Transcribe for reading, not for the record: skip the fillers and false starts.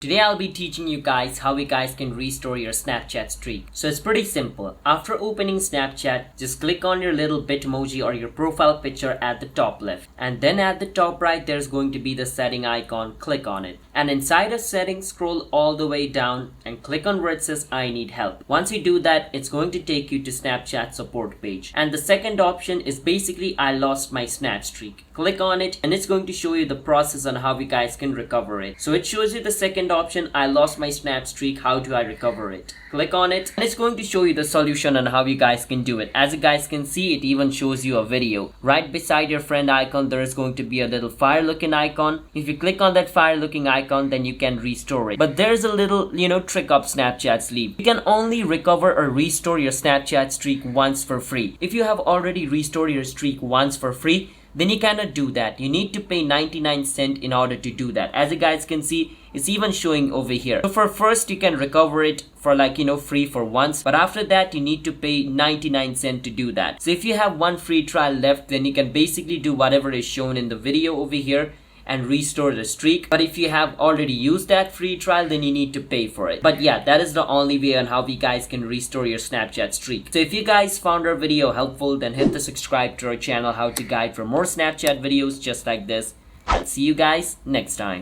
Today I'll be teaching you guys how you guys can restore your Snapchat streak. So it's pretty simple. After opening Snapchat, just click on your little Bitmoji or your profile picture at the top left. And then at the top right, there's going to be the setting icon. Click on it. And inside of settings, scroll all the way down and click on where it says I need help. Once you do that, it's going to take you to Snapchat support page. And the second option is basically I lost my Snap streak. Click on it and it's going to show you the process on how you guys can recover it. So it shows you the second option, I lost my Snap streak, how do I recover it? Click on it and it's going to show you the solution on how you guys can do it. As you guys can see, it even shows you a video. Right beside your friend icon, there is going to be a little fire looking icon. If you click on that fire looking icon, then you can restore it. But there's a little, trick up Snapchat sleeve. You can only recover or restore your Snapchat streak once for free. If you have already restored your streak once for free, then you cannot do that. You need to pay 99 cents in order to do that. As you guys can see, it's even showing over here. So for first, you can recover it for free for once. But after that, you need to pay 99 cents to do that. So if you have one free trial left, then you can basically do whatever is shown in the video over here and restore the streak. But if you have already used that free trial, then you need to pay for it. But yeah, that is the only way on how you guys can restore your Snapchat streak. So if you guys found our video helpful, then hit the subscribe to our channel How to Guide for more Snapchat videos just like this. I'll see you guys next time.